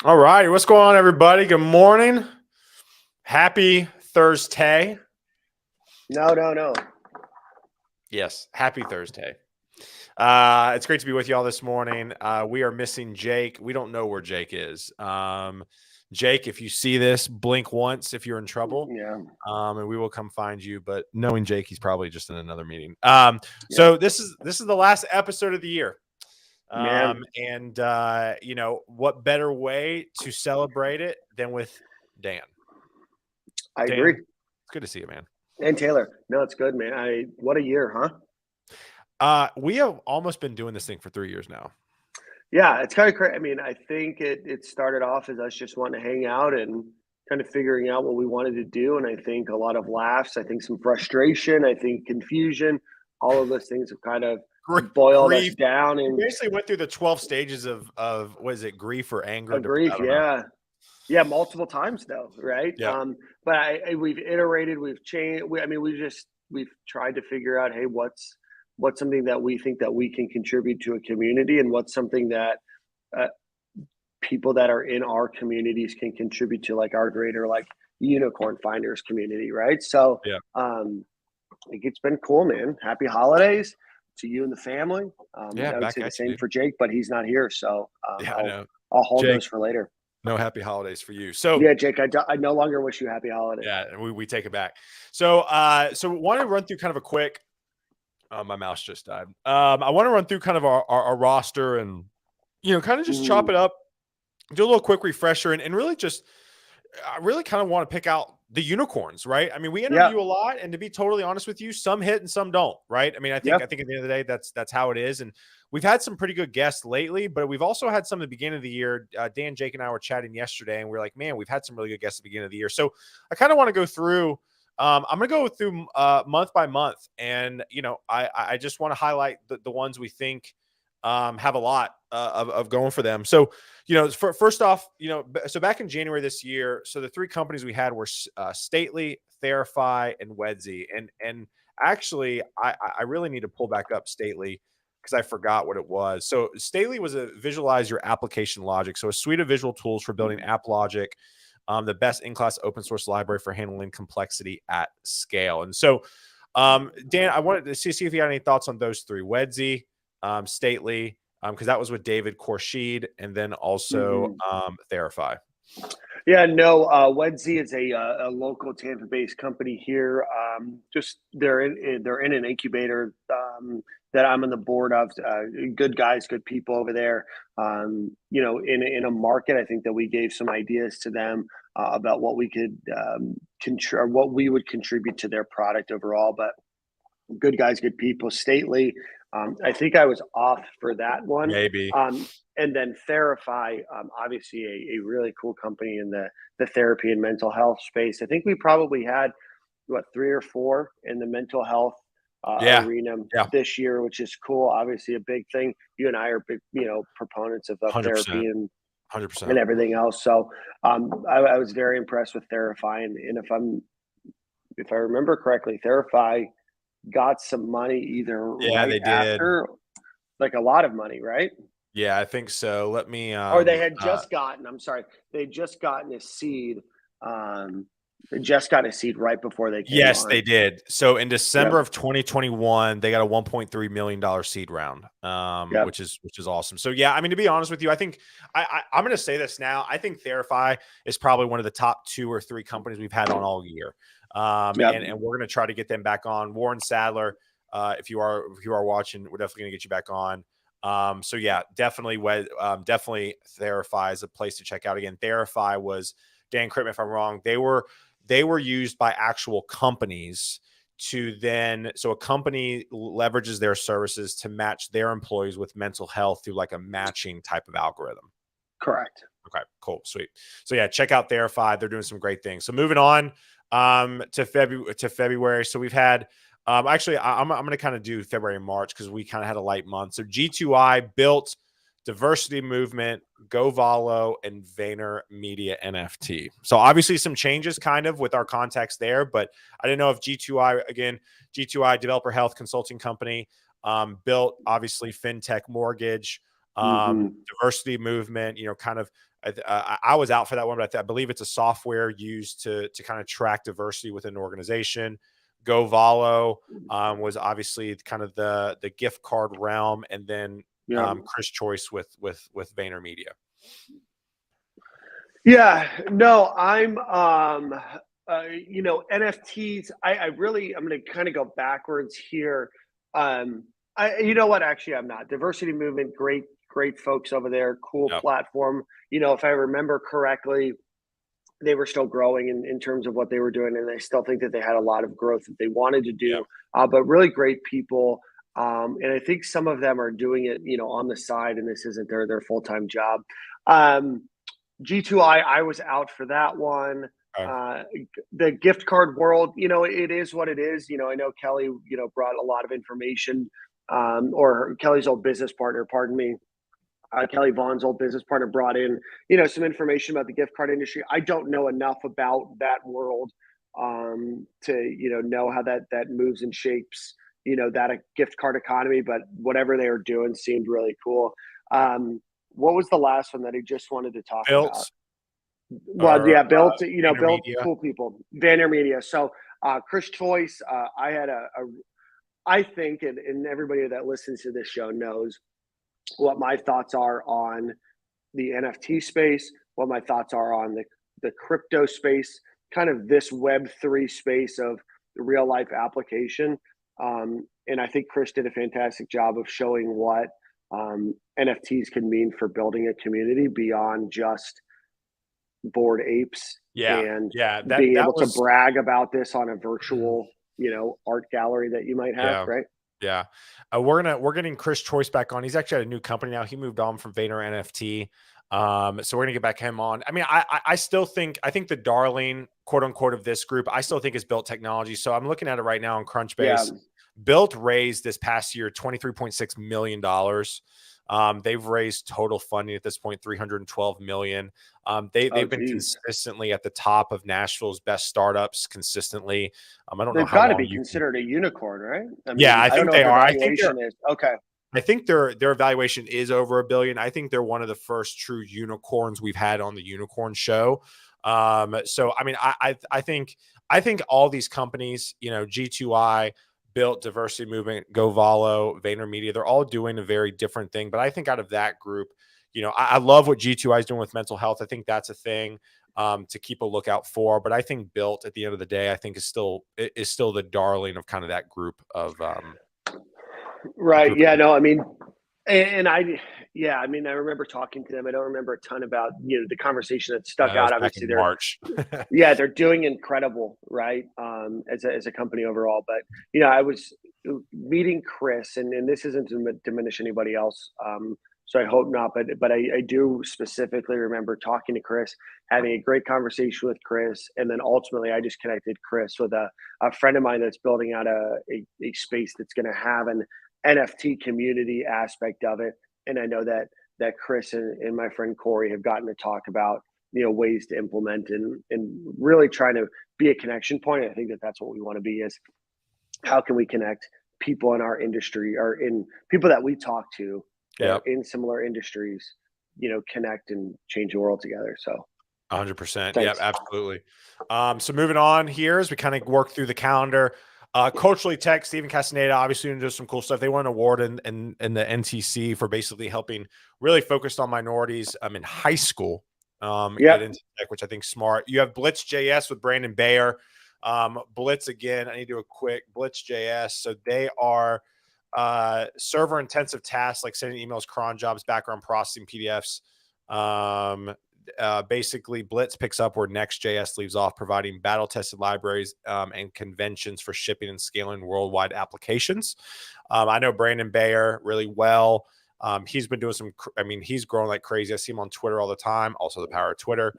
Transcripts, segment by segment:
All right. What's going on, everybody? Good morning. Happy Thursday. No. Yes. Happy Thursday. It's great to be with you all this morning. We are missing Jake. We don't know where Jake is. Jake, if you see this, blink once if you're in trouble. Yeah. And we will come find you. But knowing Jake, he's probably just in another meeting. Yeah. So this is the last episode of the year. Man. What better way to celebrate it than with Dan? I Dan, agree. it's good to see you, man. And Taylor. No, it's good, man. What a year, huh? We have almost been doing this thing for 3 years now. Yeah, it's kind of crazy. I mean, I think it started off as us just wanting to hang out and kind of figuring out what we wanted to do. And I think a lot of laughs, I think some frustration, I think confusion, all of those things have kind of boiled us down. And we basically went through the 12 stages of what is it, grief or anger? grief, yeah. Yeah, multiple times though, right? Yeah. But we've iterated, we've changed. We've tried to figure out, hey, what's something that we think that we can contribute to a community, and what's something that people that are in our communities can contribute to, like our greater like unicorn finders community, right? So, Yeah. It's been cool, man. Happy holidays to you and the family. Yeah, I would say the same for Jake, but he's not here, so I'll hold Jake, those for later. No happy holidays for you. So yeah, Jake, I no longer wish you happy holidays. Yeah, we take it back. So want to run through kind of a quick. My mouse just died. I want to run through kind of our roster and kind of just chop it up, do a little quick refresher, and really just I really kind of want to pick out the unicorns, right? I mean, we interview a lot, and to be totally honest with you, some hit and some don't, right? I mean, I think at the end of the day, that's how it is. And we've had some pretty good guests lately, but we've also had some at the beginning of the year. Dan, Jake, and I were chatting yesterday, and we were like, man, we've had some really good guests at the beginning of the year. So I kind of want to go through. I'm going to go through month by month, and I just want to highlight the ones we think have a lot of going for them. So, first off, so back in January this year, so the three companies we had were Stately, Therify, and Wedzi. And actually, I really need to pull back up Stately because I forgot what it was. So Stately was a visualize your application logic. So a suite of visual tools for building app logic, the best in-class open source library for handling complexity at scale. And so, Dan, I wanted to see if you had any thoughts on those three: Wedzi, Stately, because that was with David Khorshid, and then also Therify. Yeah, no, Wedzi is a local Tampa-based company here. Just they're in an incubator that I'm on the board of. Good guys, good people over there. In a market, I think that we gave some ideas to them about what we could what we would contribute to their product overall. But good guys, good people. Stately. I think I was off for that one. Maybe. And then Therify, obviously a really cool company in the therapy and mental health space. I think we probably had, 3 or 4 in the mental health arena this year, which is cool. Obviously a big thing. You and I are big, proponents of therapy and 100% and everything else. So I was very impressed with Therify. And if I remember correctly, Therify got some money either they after, like a lot of money, right? Yeah, I think so. Let me or they had just gotten, I'm sorry, they just gotten a seed. They just got a seed right before they came Yes, on. they did. So in December of 2021, they got a $1.3 million seed round, which is awesome. So yeah, I mean, to be honest with you, I think I'm going to say this now. I think Therify is probably one of the top 2 or 3 companies we've had on all year. And we're going to try to get them back on. Warren Sadler, if you are watching, we're definitely going to get you back on. So yeah, definitely Therify is a place to check out. Again, Therify was, Dan, correct me if I'm wrong, they were used by actual companies to then, so a company leverages their services to match their employees with mental health through like a matching type of algorithm. Correct. Okay, cool, sweet. So yeah, check out Therify. They're doing some great things. So moving on to February. So we've had, actually, I'm going to kind of do February and March because we kind of had a light month. So G2I built Diversity Movement, GoValo, and VaynerMedia NFT. So obviously some changes kind of with our context there, but I didn't know if G2I developer health consulting company, built obviously FinTech mortgage, Mm-hmm. Diversity movement, kind of, I was out for that one, but I believe it's a software used to kind of track diversity within an organization. GoValo was obviously kind of the gift card realm, and then Yeah. Chris Choice with VaynerMedia. Yeah, no, I'm NFTs. I'm going to kind of go backwards here. You know what? Actually, I'm not. Diversity movement, great folks over there, cool Yep. platform. If I remember correctly, they were still growing in terms of what they were doing, and I still think that they had a lot of growth that they wanted to do. Yep. But really great people, and I think some of them are doing it, on the side, and this isn't their full-time job. G2I, I was out for that one. The gift card world, it is what it is. I know Kelly, brought a lot of information, or Kelly's old business partner, pardon me. Kelly Vaughn's old business partner brought in, some information about the gift card industry. I don't know enough about that world to, know how that moves and shapes, that a gift card economy. But whatever they were doing seemed really cool. What was the last one that I just wanted to talk about? Well, yeah, Built, Built, cool people, VaynerMedia. So Chris Choice, I had I think, and everybody that listens to this show knows what my thoughts are on the NFT space, what my thoughts are on the crypto space, kind of this Web3 space of the real life application. And I think Chris did a fantastic job of showing what NFTs can mean for building a community beyond just Bored Apes. And being able to brag about this on a virtual, art gallery that you might have, right? Yeah. We're getting Chris Choice back on. He's actually at a new company now. He moved on from Vayner NFT. So we're gonna get back him on. I mean, I still think the darling, quote unquote, of this group, I still think is Built Technology. So I'm looking at it right now on Crunchbase. Yeah. Built raised this past year $23.6 million. They've raised total funding at this point $312 million. They've been consistently at the top of Nashville's best startups consistently. I don't know how they've got to be considered a unicorn, right? I mean, I think they are. I think okay. I think their evaluation is over $1 billion. I think they're one of the first true unicorns we've had on the Unicorn Show. So I mean, I think all these companies, G2I, Built, Diversity Movement, GoValo, VaynerMedia, they're all doing a very different thing. But I think out of that group, I love what G2I is doing with mental health. I think that's a thing to keep a lookout for. But I think Built, at the end of the day, I think is still the darling of kind of that group of right. Yeah, no, I mean, and I remember talking to them. I don't remember a ton about, the conversation that stuck out. Obviously, they're March. Yeah, they're doing incredible, right? As a company overall. But, I was meeting Chris, and this isn't to diminish anybody else. So I hope not, but I do specifically remember talking to Chris, having a great conversation with Chris, and then ultimately I just connected Chris with a friend of mine that's building out a space that's going to have an NFT community aspect of it. And I know that Chris and my friend Corey have gotten to talk about, ways to implement and really trying to be a connection point. I think that's what we want to be, is how can we connect people in our industry or in people that we talk to that are in similar industries, connect and change the world together. So 100%. Yeah, absolutely. So moving on here as we kind of work through the calendar, Culturally Tech, Stephen Castaneda, obviously doing some cool stuff. They won an award in the NTC for basically helping, really focused on minorities in high school get into tech, which I think is smart. You have Blitz.js with Brandon Bayer. Blitz, again, I need to do a quick Blitz.js. So they are server intensive tasks like sending emails, cron jobs, background processing, PDFs. Basically, Blitz picks up where Next.js leaves off, providing battle-tested libraries and conventions for shipping and scaling worldwide applications. I know Brandon Bayer really well. He's been doing he's growing like crazy. I see him on Twitter all the time. Also, the power of Twitter.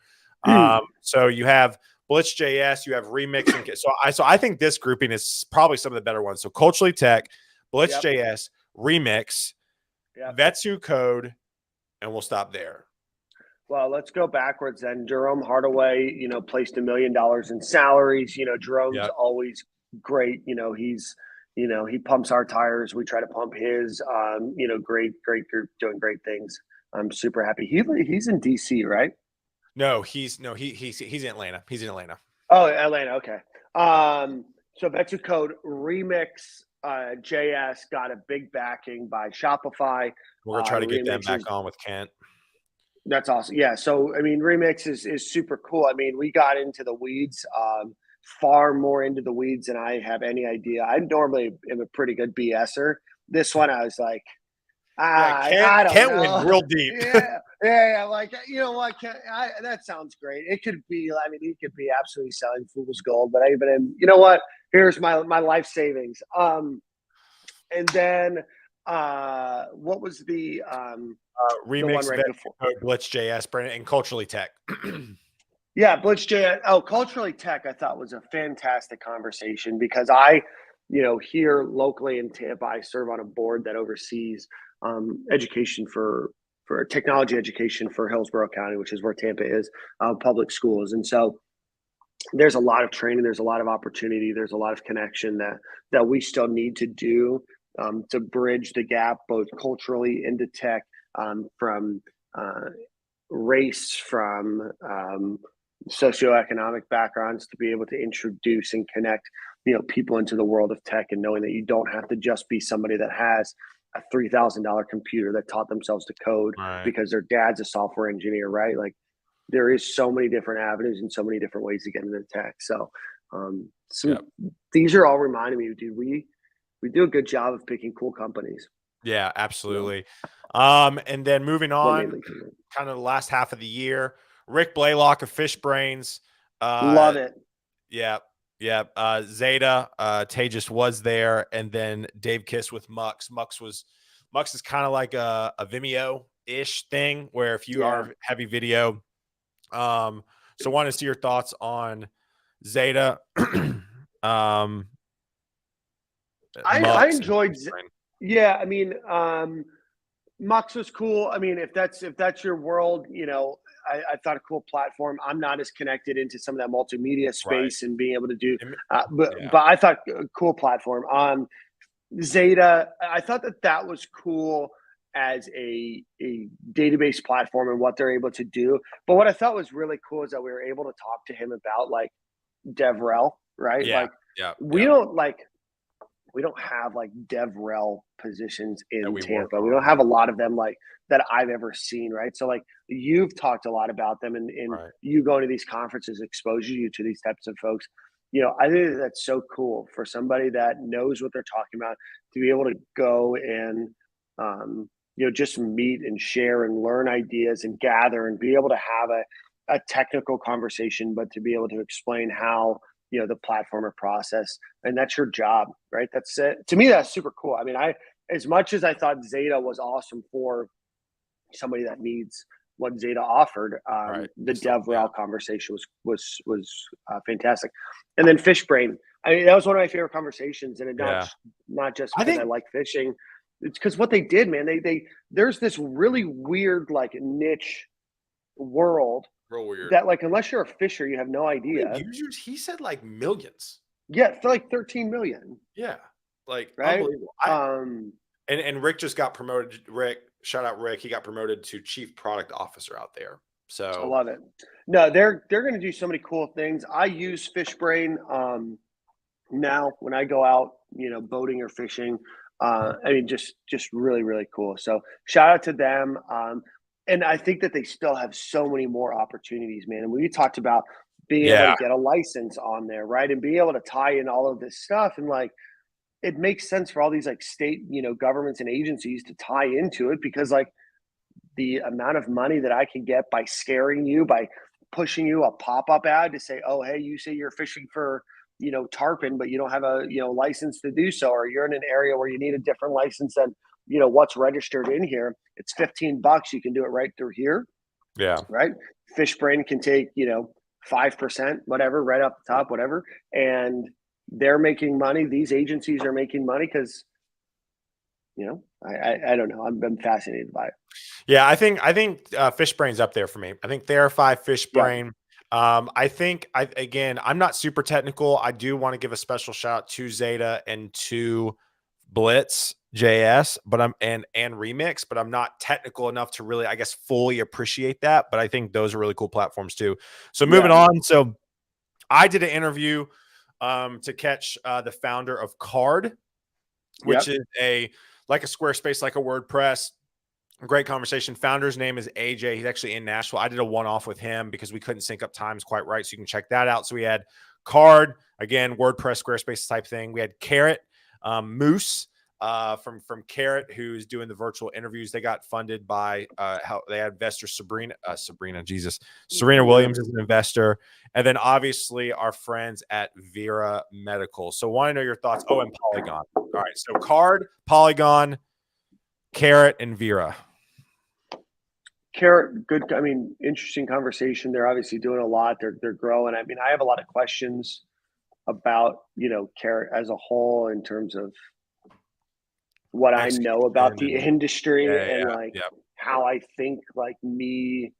So you have Blitz.js, you have Remix. So I think this grouping is probably some of the better ones. So Culturally Tech, Blitz.js, Remix, Vetsu Code, and we'll stop there. Well, let's go backwards then. Jerome Hardaway, placed $1 million in salaries. Jerome's always great. He's You know, he pumps our tires. We try to pump his. You know, great group doing great things. I'm super happy. He's in DC, right? He's in Atlanta. He's in Atlanta. Oh, Atlanta. Okay. Yeah. So Betsu Code Remix JS got a big backing by Shopify. We're gonna try to get them Remix back is on with Kent. That's awesome. Yeah. So I mean, Remix is super cool. I mean, we got into the weeds, far more into the weeds than I have any idea. I normally am a pretty good BSer. This one, I was like, Yeah, I don't Kent went know. real deep. Yeah. Like, you know what? That sounds great. It could be. I mean, he could be absolutely selling fool's gold. But you know what? Here's my life savings. And then what was the one Remix right Vet before? Code Blitz JS, Brandon, and Culturally Tech. Yeah, BlitzJS. Oh, Culturally Tech, I thought was a fantastic conversation because you know, here locally in Tampa, I serve on a board that oversees education for technology education for Hillsborough County, which is where Tampa is, public schools. And so there's a lot of training, there's a lot of opportunity, there's a lot of connection that we still need to do to bridge the gap both culturally into tech, from race, from socioeconomic backgrounds, to be able to introduce and connect, you know, people into the world of tech, and knowing that you don't have to just be somebody that has a $3,000 computer that taught themselves to code Right. because their dad's a software engineer, right? Like, there is so many different avenues and so many different ways to get into tech. So Yep. these are all reminding me, dude, we do a good job of picking cool companies. Yeah, absolutely. And then moving Well, on, mainly, kind of the last half of the year, Rick Blaylock of Fish Brains. love it. Yeah. Yeah. Zeta, Tejas was there. And then Dave Kiss with Mux. Mux is kind of like a Vimeo-ish thing where if you are heavy video. So want to see your thoughts on Zeta. I enjoyed. Yeah, I mean, Mux was cool. I mean, if that's your world, you know, I thought a cool platform. I'm not as connected into some of that multimedia space and being able to do, but I thought a cool platform. Zeta, I thought that was cool as a database platform and what they're able to do. But what I thought was really cool is that we were able to talk to him about like DevRel, right? Yeah. Like we don't have like DevRel positions in Tampa. We don't have a lot of them like that I've ever seen, right? So like you've talked a lot about them, and you going to these conferences exposes you to these types of folks. You know, I think that's so cool for somebody that knows what they're talking about to be able to go and you know, just meet and share and learn ideas and gather and be able to have a technical conversation, but to be able to explain how, you know, the platform or process, and that's your job, right? That's it. To me, that's super cool. I mean, as much as I thought Zeta was awesome for somebody that needs what Zeta offered, the DevRel conversation was fantastic. And then Fishbrain, I mean, that was one of my favorite conversations, and not just because I like fishing. It's because what they did, man. There's this really weird like niche world. Real weird. That like, unless you're a fisher, you have no idea. Users, he said like millions. Yeah, for like 13 million. Yeah, like right. Unbelievable. And Rick just got promoted. Rick, shout out Rick. He got promoted to chief product officer out there. So I love it. No, they're going to do so many cool things. I use Fishbrain now when I go out, you know, boating or fishing. I mean, just really, really cool. So shout out to them. And I think that they still have so many more opportunities, man. And we talked about being able to get a license on there, right? And being able to tie in all of this stuff. And like, it makes sense for all these like state, you know, governments and agencies to tie into it, because like the amount of money that I can get by scaring you, by pushing you a pop-up ad to say, oh, hey, you say you're fishing for, you know, tarpon, but you don't have a, you know, license to do so, or you're in an area where you need a different license than, you know, what's registered in here. It's $15. You can do it right through here. Yeah. Right. Fishbrain can take, you know, 5%, whatever, right off the top, whatever. And they're making money. These agencies are making money because, you know, I don't know. I'm fascinated by it. Yeah, I think Fishbrain's up there for me. I think Therify, Fishbrain. I think again, I'm not super technical. I do want to give a special shout out to Zeta and to Blitz JS, but and Remix, but I'm not technical enough to really, I guess, fully appreciate that. But I think those are really cool platforms too. So moving on. So I did an interview to catch the founder of Card, which is like a Squarespace, like a WordPress. Great conversation. Founder's name is AJ. He's actually in Nashville. I did a one-off with him because we couldn't sync up times quite right. So you can check that out. So we had Card, again, WordPress, Squarespace type thing. We had Carrot, Moose from Carrot, who's doing the virtual interviews. They got funded by how they had investor Serena Williams is an investor. And then obviously our friends at Vera Medical. So want to know your thoughts. Oh, and Polygon. All right. So Card, Polygon, Carrot, and Vera. Carrot, good. I mean, interesting conversation. They're obviously doing a lot. They're growing. I mean, I have a lot of questions about, Carrot as a whole in terms of what I know about the industry and how I think like me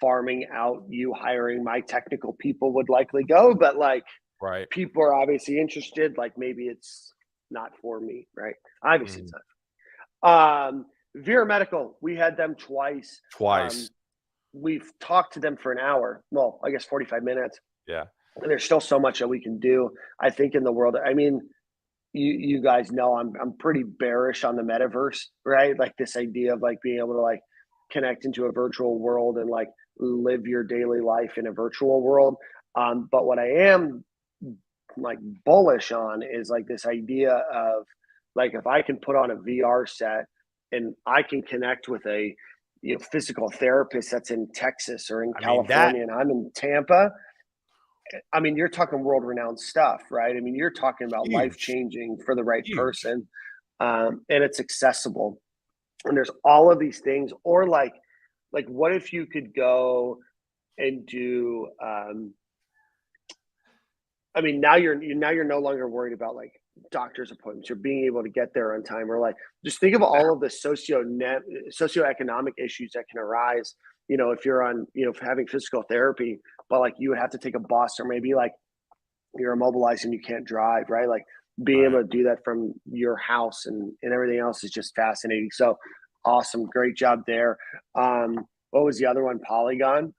farming out you hiring my technical people would likely go. But like, people are obviously interested. Like maybe it's not for me, right? Obviously it's not. Vera Medical, we had them twice. We've talked to them for an hour. Well, I guess 45 minutes. Yeah. And there's still so much that we can do, I think, in the world. I mean, you guys know I'm pretty bearish on the metaverse, right? Like this idea of like being able to like connect into a virtual world and like live your daily life in a virtual world. But what I am like bullish on is like this idea of like if I can put on a VR set and I can connect with a physical therapist that's in Texas or in California and I'm in Tampa. I mean, you're talking world-renowned stuff, right? I mean, you're talking about life-changing for the right person, and it's accessible. And there's all of these things, or like what if you could go and do? I mean, now you're no longer worried about like doctor's appointments. You're being able to get there on time, or like just think of all of the socioeconomic issues that can arise. If you're on, having physical therapy, but like you would have to take a bus, or maybe like you're immobilized and you can't drive, right? Like being able to do that from your house and everything else is just fascinating. So awesome. Great job there. What was the other one? Polygon?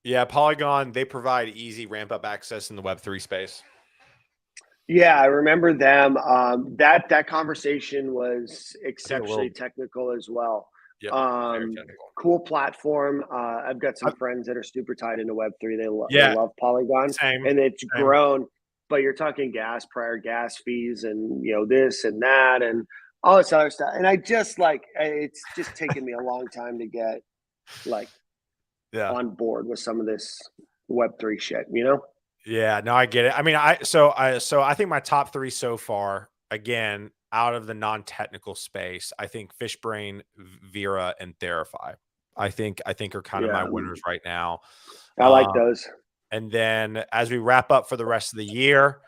Yeah, Polygon, they provide easy ramp-up access in the Web3 space. Yeah, I remember them. That conversation was exceptionally technical as well. Very technical. Cool platform. I've got some friends that are super tied into Web3. They love Polygon, and it's grown. But you're talking prior gas fees, and this and that, and all this other stuff. And I just it's just taken me a long time to get on board with some of this Web3 shit. Yeah, no, I get it. I mean, I think my top three so far, again, out of the non-technical space, I think Fishbrain, Vera, and Therify. I think are kind of my winners right now. I like those. And then as we wrap up for the rest of the year,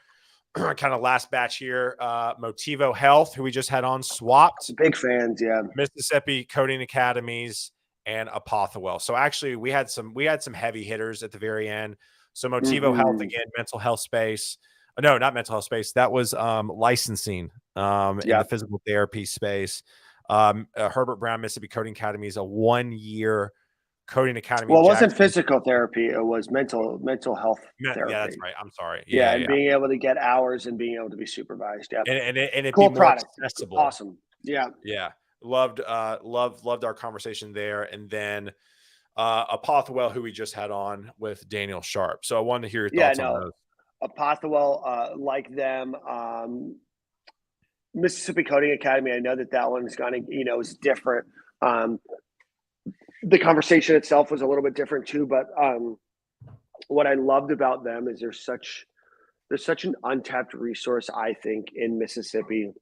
kind of last batch here, Motivo Health, who we just had on, Swapped. Big fans, yeah. Mississippi Coding Academies and Apothewell. So actually we had some heavy hitters at the very end. So Motivo Health, again, mental health space. No, not mental health space. That was licensing in the physical therapy space. Herbert Brown Mississippi Coding Academy is a 1-year coding academy. Well, it wasn't physical therapy. It was mental health therapy. Yeah, that's right. I'm sorry. Yeah, and being able to get hours and being able to be supervised. Yeah, and it cool be more product. Accessible. Awesome. Yeah. Yeah. Loved our conversation there. And then Apothewell, who we just had on with Daniel Sharp. So I wanted to hear your thoughts on those. Apothewell, like them. Mississippi Coding Academy, I know that one is going to, is different. The conversation itself was a little bit different too, but what I loved about them is there's such an untapped resource, I think, in Mississippi.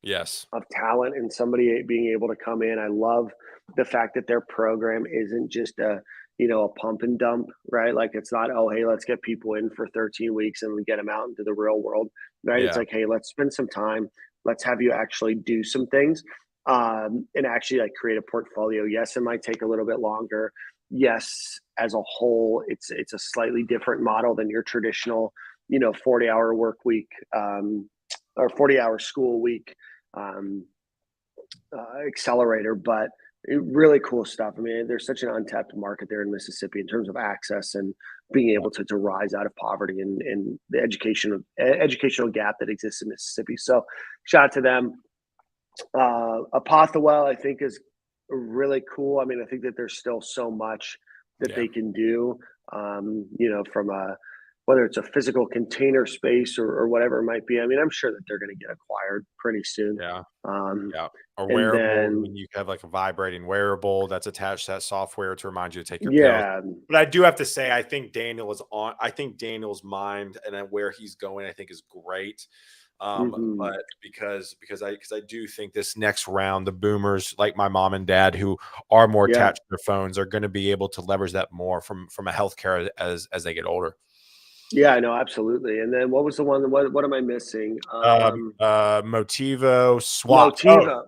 Yes. Of talent and somebody being able to come in. I love the fact that their program isn't just a pump and dump, right? Like it's not, oh, hey, let's get people in for 13 weeks and we get them out into the real world, right? Yeah. It's like, hey, let's spend some time. Let's have you actually do some things and actually like create a portfolio. Yes, it might take a little bit longer, yes, as a whole, it's a slightly different model than your traditional, 40-hour work week, or 40-hour school week, um, accelerator, but really cool stuff. I mean, there's such an untapped market there in Mississippi in terms of access and being able to rise out of poverty and the educational gap that exists in Mississippi. So shout out to them. Apothewell, I think, is really cool. I mean, I think that there's still so much that Yeah. they can do, from whether it's a physical container space or whatever it might be. I mean, I'm sure that they're going to get acquired pretty soon. Yeah. Um, Yeah. A and wearable. I then, mean, you have like a vibrating wearable that's attached to that software to remind you to take your pills. yeah, But I do have to say, I think Daniel's mind and where he's going, I think is great. hmm But because I do think this next round, the boomers like my mom and dad who are more yeah, attached to their phones are going to be able to leverage that more from a healthcare as they get older. yeah, no, absolutely. And then what was the one? What am I missing? Motivo swapped. Oh, Motiva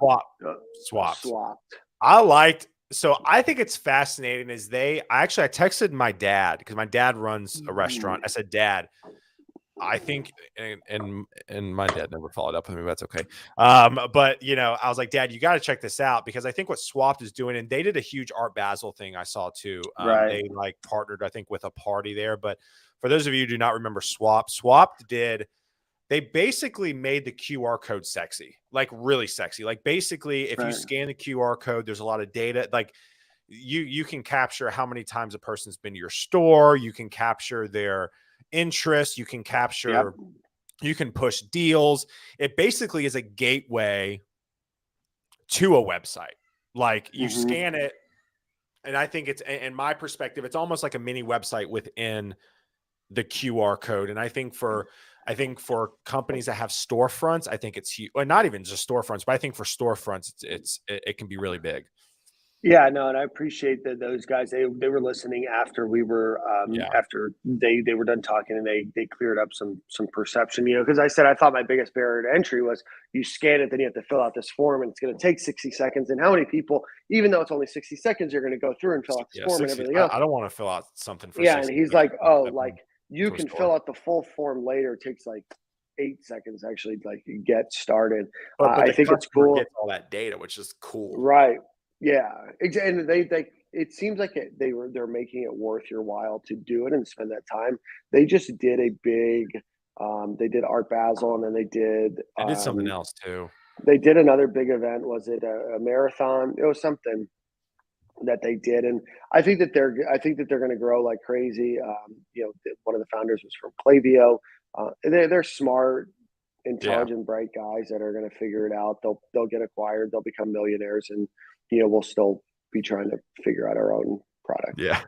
swapped. swapped. I think it's fascinating I texted my dad because my dad runs a restaurant. I said, Dad, I think, and my dad never followed up with me, but that's okay. But I was like, Dad, you got to check this out because I think what Swapped is doing, and they did a huge Art Basel thing I saw too. Right. They like partnered, I think, with a party there. But for those of you who do not remember they basically made the QR code sexy, like really sexy. Like basically, if you Right. scan the QR code, there's a lot of data. Like you can capture how many times a person's been to your store. You can capture their interest. You can Yep. capture. You can push deals. It basically is a gateway to a website. Like you hmm scan it, and I think it's, in my perspective, it's almost like a mini website within the QR code. And I think for companies that have storefronts, I think it's huge. Well, not even just storefronts, but I think for storefronts, it can be really big. Yeah, no, and I appreciate that those guys they were listening after we were Yeah. after they were done talking and they cleared up some perception, because I said I thought my biggest barrier to entry was you scan it, then you have to fill out this form and it's going to take 60 seconds. And how many people, even though it's only 60 seconds, you're going to go through and fill out this Yeah. form and 60. everything else. I don't want to fill out something for Yeah, and 60 he's like, seconds. oh, like you To a can store. fill out the full form later. It takes like 8 seconds actually, like get started. But I the think it's customer cool. gets all that data, which is cool. Right. Yeah. And they it seems like they're making it worth your while to do it and spend that time. They just did a big they did Art Basel, and then I did something else too. they did another big event. Was it a marathon? It was something that they did, and I think that they're going to grow like crazy. One of the founders was from Klaviyo. They're smart, Yeah. intelligent, bright guys that are going to figure it out. They'll get acquired. They'll become millionaires, and we'll still be trying to figure out our own product. Yeah.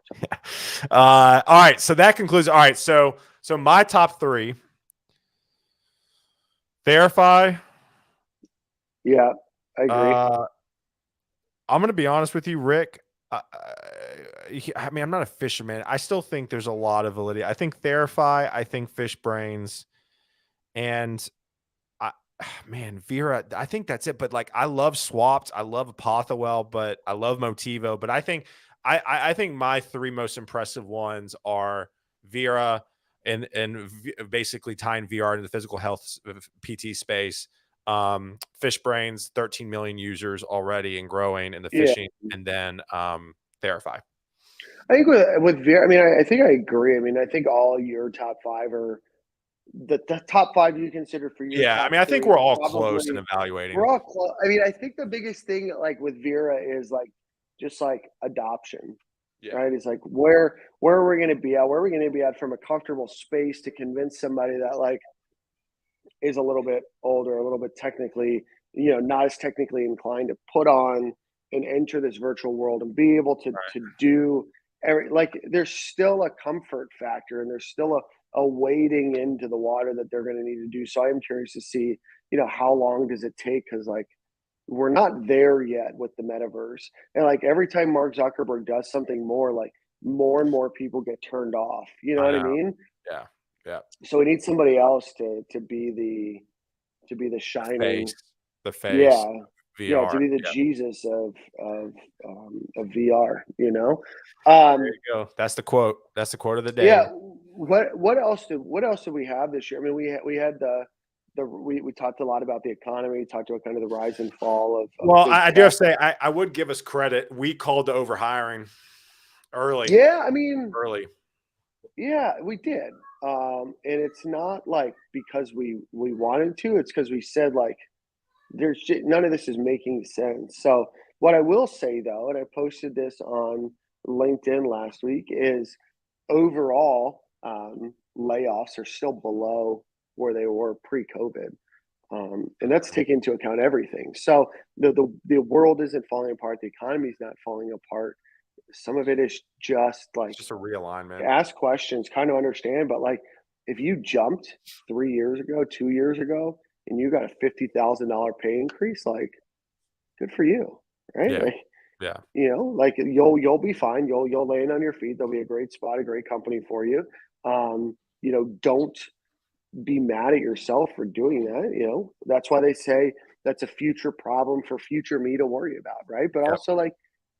All right. So that concludes. All right. So my top three: Verify. Yeah, I agree. I'm going to be honest with you, Rick. I mean, I'm not a fisherman. I still think there's a lot of validity. I think Verify. I think Fish Brains, and man, Vera. I think that's it. But like, I love Swapped. I love Apothewell, but I love Motivo. But I think I think my three most impressive ones are Vera and basically tying VR into the physical health PT space. Fish Brains, 13 million users already and growing in the Yeah, fishing, and then Verify. I think with Vera. I mean, I think I agree. I mean, I think all your top five are the top five you consider for your Yeah, I top mean, I think three we're are all close in probably we're evaluating. all close. I mean, I think the biggest thing like with Vera is like just like adoption, Yeah, right? It's like where are we going to be at? Where are we going to be at from a comfortable space to convince somebody that like is a little bit older, a little bit technically, not as technically inclined to put on and enter this virtual world and be able to do like there's still a comfort factor and there's still a wading into the water that they're going to need to do. So I am curious to see, how long does it take? Because like we're not there yet with the metaverse. And like every time Mark Zuckerberg does something more, like more and more people get turned off. You know I what I know. mean? Yeah, yeah. So we need somebody else to be the Face, shining. the face. Yeah, VR. to be the Yeah. Jesus of VR. There you go. That's the quote. That's the quote of the day. Yeah. What else did we have this year? I mean, we had we talked a lot about the economy. We talked about kind of the rise and fall of Well, big I do have tech. to say, I would give us credit. We called the overhiring early. Yeah, I mean, Early. yeah, we did. And it's not like because we wanted to. It's because we said like none of this is making sense. So what I will say though, and I posted this on LinkedIn last week, is overall layoffs are still below where they were pre-COVID, and that's taking into account everything. So the world isn't falling apart, the economy is not falling apart. Some of it is just like It's just a realignment. ask questions, kind of understand, but like if you jumped 3 years ago, 2 years ago, and you got a $50,000 pay increase, like good for you, right? Yeah. Like, Yeah. like you'll be fine. You'll land on your feet. There'll be a great spot, a great company for you. Don't be mad at yourself for doing that. That's why they say that's a future problem for future me to worry about, right? But Yeah. also like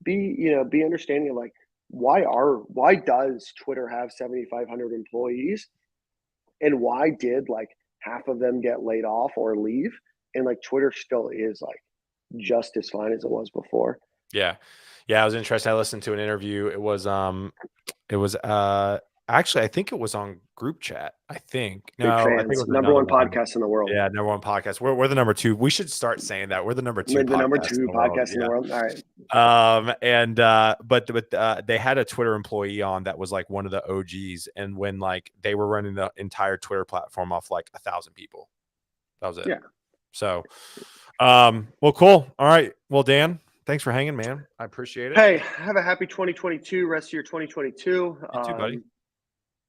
be understanding of like why does Twitter have 7,500 employees, and why did like half of them get laid off or leave, and like Twitter still is like just as fine as it was before. Yeah. Yeah. It was interesting. I listened to an interview. It was actually, I think it was on Group Chat. I think. Big No, I think it fans. was Number another one one. podcast in the world. Yeah, number one podcast. We're the number two. We should start saying that. We're the number two The number podcast in two the world. podcast in the world. All right. But they had a Twitter employee on that was like one of the OGs, and when like they were running the entire Twitter platform off like 1,000 people. That was it. Yeah. So well, cool. All right. Well, Dan, thanks for hanging, man. I appreciate it. Hey, have a happy 2022, rest of your 2022. You too, buddy.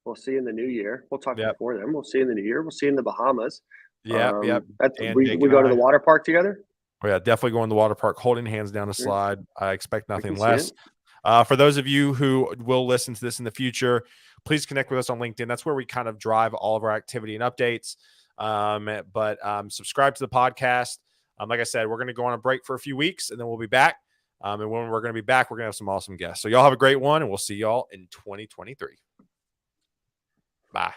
We'll see you in the new year. We'll talk Yep. before then. We'll see you in the new year. We'll see you in the Bahamas. Yep. We Jake go and to I. the water park together. Oh, yeah, definitely going to the water park, holding hands down a Yeah. slide. I expect nothing see less. For those of you who will listen to this in the future, please connect with us on LinkedIn. That's where we kind of drive all of our activity and updates. But subscribe to the podcast. Like I said, we're going to go on a break for a few weeks, and then we'll be back. And when we're going to be back, we're going to have some awesome guests. So y'all have a great one, and we'll see y'all in 2023. Bye.